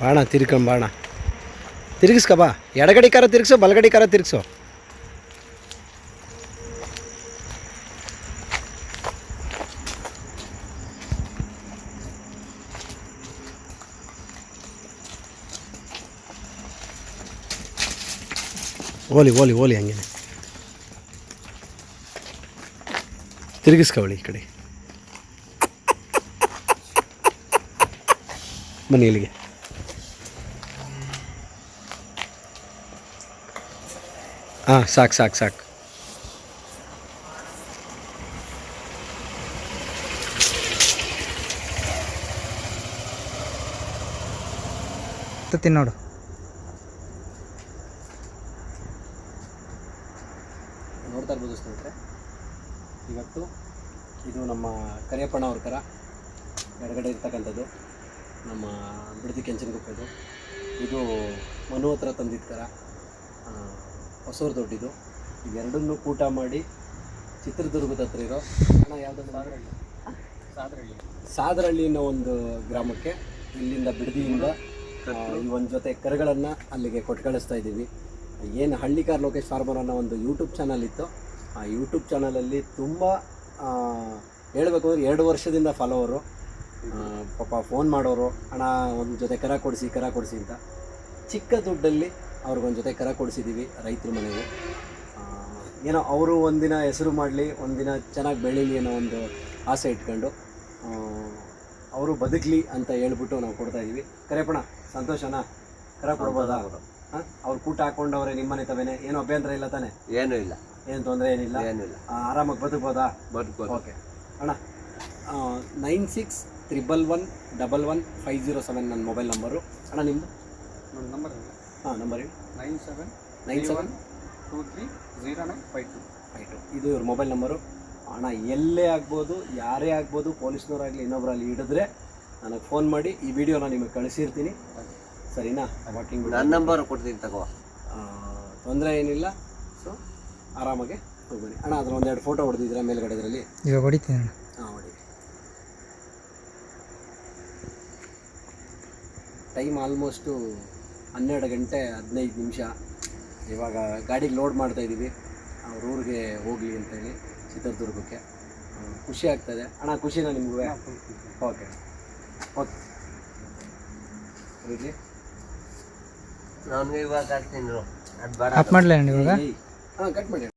ಬಾಣ ತಿರ್ಕೊಂಬಾಣ ತಿರುಗಿಸ್ಕ ಬಾ. ಎಡಗಡೆ ಕಾರ ತಿರುಗಿಸೋ, ಬಲಗಡೆ ಕಾರ ತಿರುಗಿಸೋ. ಓಲಿ ಓಲಿ ಓಲಿ ಹಂಗೇನೆ ತಿರುಗಿಸ್ಕೊಳಿ ಈ ಕಡೆ. ಬನ್ನಿ ಇಲ್ಲಿಗೆ. ಹಾಂ ಸಾಕು ಸಾಕು ಸಾಕು. ತಿನ್ನೋಡು. ನೋಡ್ತಾ ಇರ್ಬೋದು ಸ್ನೇಹಿತರೆ, ಇವತ್ತು ಇದು ನಮ್ಮ ಕರಿಯಪ್ಪಣ್ಣ ಅವ್ರ ಕರ, ಎಡಗಡೆ ಇರ್ತಕ್ಕಂಥದ್ದು ನಮ್ಮ ಬಿಡದಿ ಕೆಂಚನಗುಪ್ಪೆದು. ಇದು ಮನು ಹತ್ರ ತಂದಿದ್ದ ಕರ, ಹೊಸೂರು ದೊಡ್ಡಿದು. ಇವೆರಡನ್ನೂ ಕೂಟ ಮಾಡಿ ಚಿತ್ರದುರ್ಗದ ಹತ್ರ ಇರೋ ಯಾವುದನ್ನು ಸಾದರಹಳ್ಳಿ ಅನ್ನೋ ಒಂದು ಗ್ರಾಮಕ್ಕೆ ಇಲ್ಲಿಂದ ಬಿಡದಿಯಿಂದ ಈ ಒಂದು ಜೊತೆ ಕರುಗಳನ್ನು ಅಲ್ಲಿಗೆ ಕೊಟ್ಟು ಕಳಿಸ್ತಾ ಇದ್ದೀವಿ. ಏನು ಹಳ್ಳಿಕಾರ್ ಲೋಕೇಶ್ ಫಾರ್ಮರ್ ಅನ್ನೋ ಒಂದು ಯೂಟ್ಯೂಬ್ ಚಾನಲ್ ಇತ್ತು. ಆ ಯೂಟ್ಯೂಬ್ ಚಾನಲಲ್ಲಿ ತುಂಬ ಹೇಳಬೇಕು ಅಂದರೆ 2 ವರ್ಷದಿಂದ ಫಾಲೋವರು. ಪಾಪ ಫೋನ್ ಮಾಡೋರು, ಅಣ್ಣ ಒಂದು ಜೊತೆ ಕರ ಕೊಡಿಸಿ ಅಂತ. ಚಿಕ್ಕ ದುಡ್ಡಲ್ಲಿ ಅವ್ರಿಗೊಂದು ಜೊತೆ ಕರ ಕೊಡಿಸಿದ್ದೀವಿ ರೈತರ ಮನೆಗೆ. ಏನೋ ಅವರು ಒಂದಿನ ಹೆಸರು ಮಾಡಲಿ, ಒಂದಿನ ಚೆನ್ನಾಗಿ ಬೆಳೀಲಿ ಅನ್ನೋ ಒಂದು ಆಸೆ ಇಟ್ಕೊಂಡು ಅವರು ಬದುಕಲಿ ಅಂತ ಹೇಳ್ಬಿಟ್ಟು ನಾವು ಕೊಡ್ತಾಯಿದ್ದೀವಿ. ಕರೆಯಪ್ಪಣ ಸಂತೋಷನಾ? ಕರ ಕೊಡ್ಬೋದಾ? ಹಾಂ, ಅವ್ರು ಕೂಟ ಹಾಕ್ಕೊಂಡವ್ರೆ ನಿಮ್ಮನೆ ತವೇನೆ, ಏನು ಅಭ್ಯಂತರ ಇಲ್ಲ ತಾನೆ? ಏನೂ ಇಲ್ಲ, ಏನು ತೊಂದರೆ ಏನಿಲ್ಲ, ಆರಾಮಾಗಿ ಬದುಕ್ಬೋದಾ? ಓಕೆ ಅಣ್ಣ. 9611111507 ನನ್ನ ಮೊಬೈಲ್ ನಂಬರು. ಅಣ್ಣ ನಿಮ್ಮದು ನನ್ನ ನಂಬರ್? ಹಾಂ, ನಂಬರ್ ಹೇಳಿ. 9723095252. ಇದು ಇವ್ರ ಮೊಬೈಲ್ ನಂಬರು. ಅಣ್ಣ ಎಲ್ಲೇ ಆಗ್ಬೋದು, ಯಾರೇ ಆಗ್ಬೋದು, ಪೊಲೀಸ್ನವರಾಗಲಿ ಇನ್ನೊಬ್ಬರಲ್ಲಿ ಹಿಡಿದ್ರೆ ನನಗೆ ಫೋನ್ ಮಾಡಿ ಈ ವಿಡಿಯೋನ ನಿಮಗೆ ಕಳಿಸಿರ್ತೀನಿ, ಸರಿನಾ? ವಾಕಿಂಗ್ ನನ್ನ ನಂಬರ್ ಕೊಡ್ತೀನಿ ತಗೋ, ತೊಂದರೆ ಏನಿಲ್ಲ. ಸೊ ಆರಾಮಾಗೆ ಹೋಗ್ಬನ್ನಿ. ಅಣ್ಣ ಅದ್ರ 1-2 ಫೋಟೋ ಹೊಡೆದಿದ್ದೀರಾ ಮೇಲ್ಗಡೆ ಇದರಲ್ಲಿ? ಇವಾಗ ಹೊಡಿತೀನಿ ಅಣ್ಣ. ಹಾಂ ಹೊಡಿ. ಟೈಮ್ ಆಲ್ಮೋಸ್ಟು 12 ಗಂಟೆ 15 ನಿಮಿಷ. ಇವಾಗ ಗಾಡಿಗೆ ಲೋಡ್ ಮಾಡ್ತಾಯಿದ್ದೀವಿ ಅವ್ರ ಊರಿಗೆ ಹೋಗಲಿ ಅಂತೇಳಿ, ಚಿತ್ರದುರ್ಗಕ್ಕೆ. ಖುಷಿ ಆಗ್ತಾಯಿದೆ ಅಣ್ಣ. ಖುಷಿನಾ ನಿಮಗೂ? ಓಕೆ ಓಕೆ ಹೋಗಿ. ನಾನು ಇವಾಗ ಹಾಕ್ತೀನಿ, ಅದು ಬೇಡ ಕಟ್ ಮಾಡಲೇ ಇವಾಗ? ಹಾಂ ಕಟ್ ಮಾಡಿ.